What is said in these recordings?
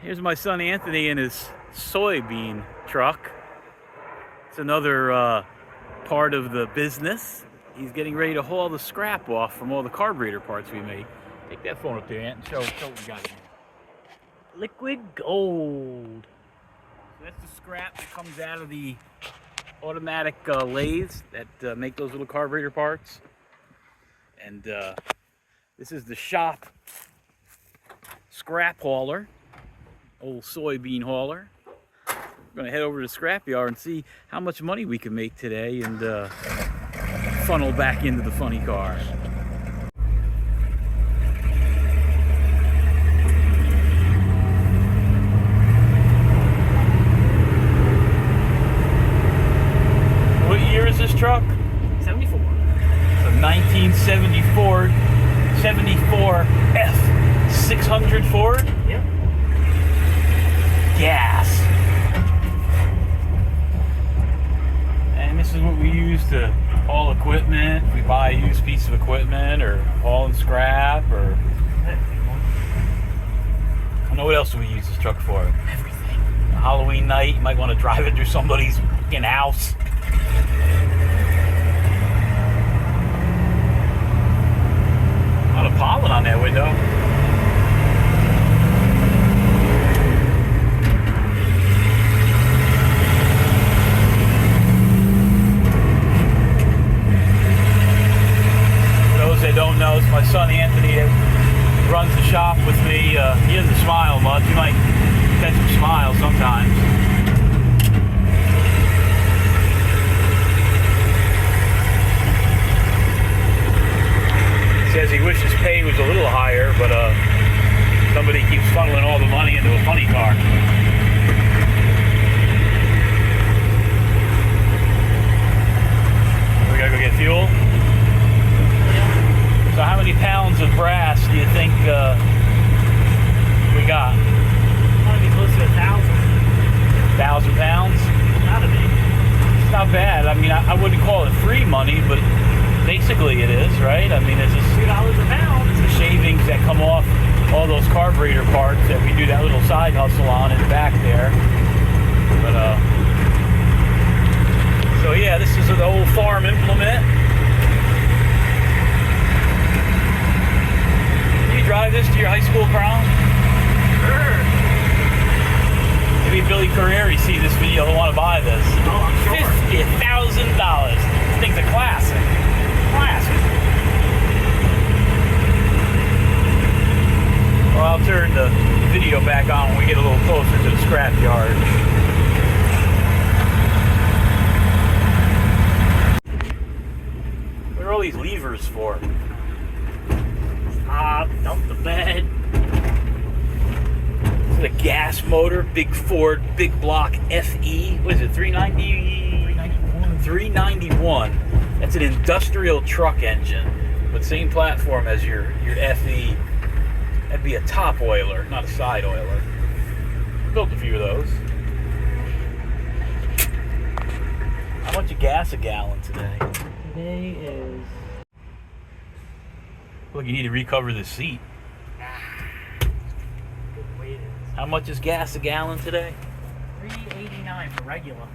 Here's my son Anthony in his soybean truck. It's another part of the business. He's getting ready to haul the scrap off from all the carburetor parts we make. Take that phone up there, Ant, and show what we got in here. Liquid gold. So that's the scrap that comes out of the automatic lathes that make those little carburetor parts. And this is the shop scrap hauler, old soybean hauler. We're gonna head over to the scrapyard and see how much money we can make today and funnel back into the funny car. What year is this truck? 74. It's a 1974 F600 Ford. Yep. Gas. And this is what we use to haul equipment. If we buy a used piece of equipment or hauling scrap or... I don't know, what else do we use this truck for? Everything. A Halloween night, you might want to drive it through somebody's fucking house. A lot of pollen on that window. Don't know, it's my son Anthony that runs the shop with me. He doesn't smile much. He might catch him smile sometimes. He says he wishes pay was a little higher, but somebody keeps funneling all the money into a funny car. We gotta go get fuel. So how many pounds of brass do you think we got? Probably close to 1,000. 1,000 pounds? Gotta be. It's not bad. I mean, I wouldn't call it free money, but basically it is, right? I mean, it's just $2 a pound. the shavings that come off all those carburetor parts that we do that little side hustle on in the back there. But so yeah, this is an old farm implement. Drive this to your high school prom? Sure. Maybe Billy Carrieri sees this video, he'll want to buy this. Oh, I'm sure. $50,000. This thing's a classic. Classic. Well, I'll turn the video back on when we get a little closer to the scrapyard. What are all these levers for? Dump the bed. This is a gas motor, big Ford, big block FE. What is it, 391? 391. That's an industrial truck engine, but same platform as your FE. That'd be a top oiler, not a side oiler. Built a few of those. How much of gas a gallon today? Today is... Look, you need to recover the seat. Good weight is. How much is gas a gallon today? $3.89 for regular.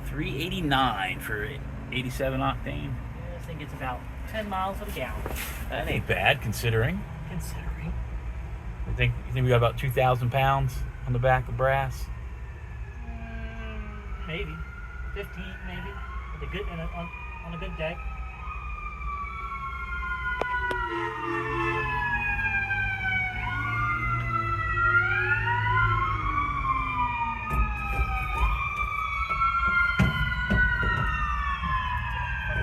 $3.89 for 87 octane. Yeah, this thing gets about 10 miles for the gallon. That ain't bad, considering. You think we got about 2,000 pounds on the back of brass? Maybe 15, maybe. With a good on a good day.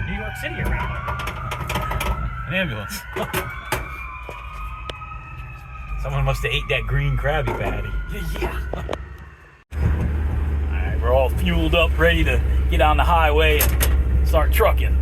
New York City around here. An ambulance. Someone must have ate that green Krabby Patty. Yeah. Alright, we're all fueled up, ready to get on the highway and start trucking.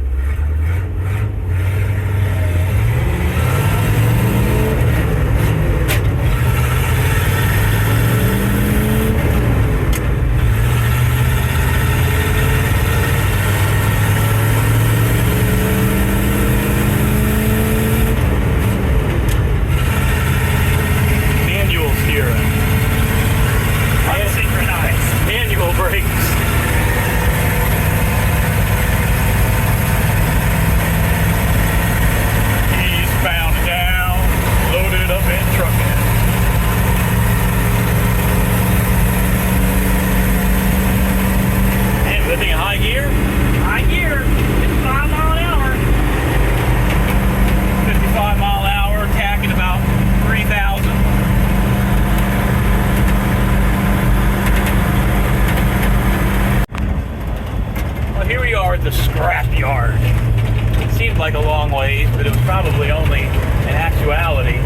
like a long ways, but it was probably only, in actuality,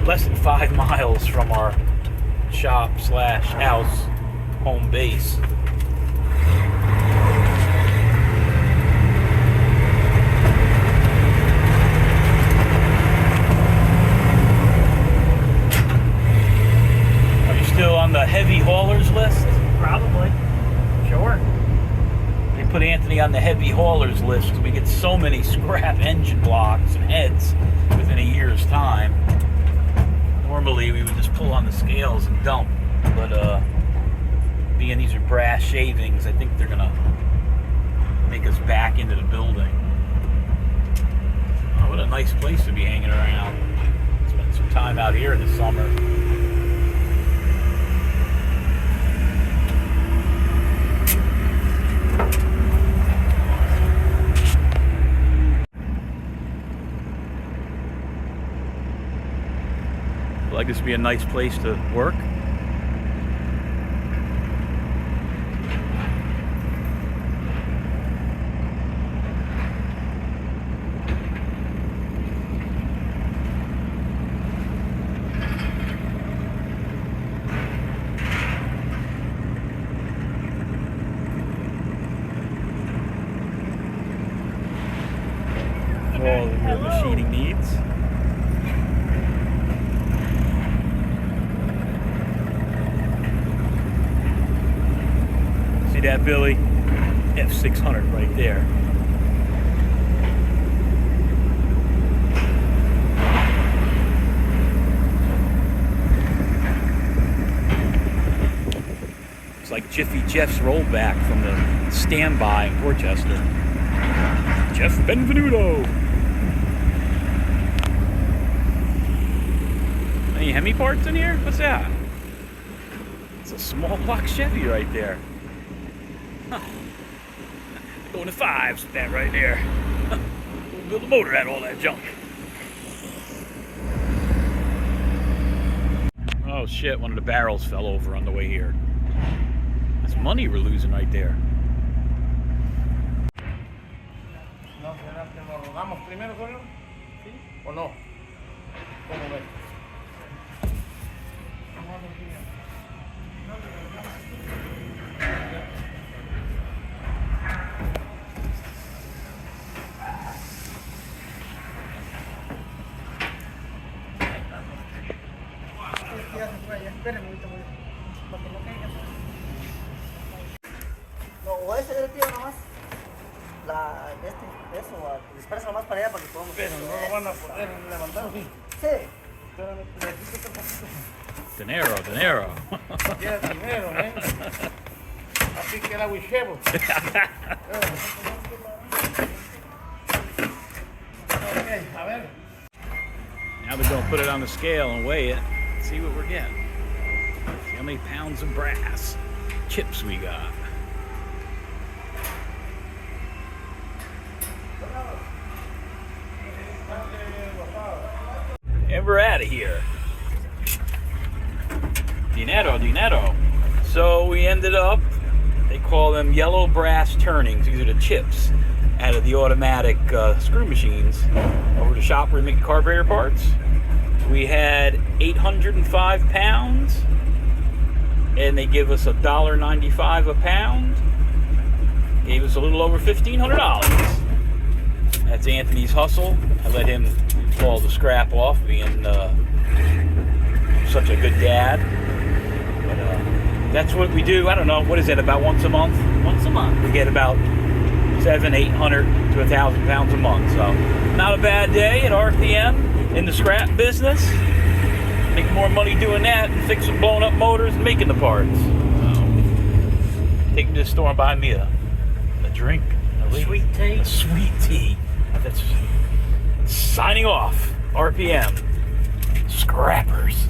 less than 5 miles from our shop slash house home base. Are you still on the heavy haulers list? Probably. Sure. They put Anthony on the heavy haulers list. We get so many scrap engine blocks and heads within a year's time. Normally we would just pull on the scales and dump, but being these are brass shavings, I think they're gonna make us back into the building. Oh, what a nice place to be hanging around. Spend some time out here this summer. Like this would be a nice place to work. For all of your machining needs. See that, Billy? F600 right there. It's like Jiffy Jeff's rollback from the standby in Portchester. Jeff Benvenuto. Any Hemi parts in here? What's that? It's a small block Chevy right there. Huh. Going to 5s with that right there. Huh. We'll build a motor out of all that junk. Oh shit, one of the barrels fell over on the way here. That's money we're losing right there. ¿No será que lo rodamos primero, Julio? ¿Sí? ¿O no? ¿Cómo ves? No, o ese le pido nomás. Eso, dispersa nomás para allá para que podamos. Pero no lo van a poder levantar, ¿sí? Sí. Espérame, necesito otro poquito. Dinero, dinero. Quiere dinero, ¿eh? Así que era Wichebo. Okay, a ver. Now they're going to put it on the scale and weigh it. See what we're getting. See how many pounds of brass chips we got. And we're out of here. Dinero, dinero. So we ended up, they call them yellow brass turnings. These are the chips out of the automatic screw machines over the shop where we make carburetor parts. We had 805 pounds, and they give us $1.95 a pound. Gave us a little over $1,500. That's Anthony's hustle. I let him haul the scrap off, being such a good dad. But that's what we do. I don't know, what is it, about once a month? Once a month. We get about 700, 800 to 1,000 pounds a month. So not a bad day at RPM in the scrap business. Make more money doing that than fixing blown up motors and making the parts. So, take me to the store and buy me a drink. Sweet tea. A sweet tea. That's signing off. RPM. Scrappers.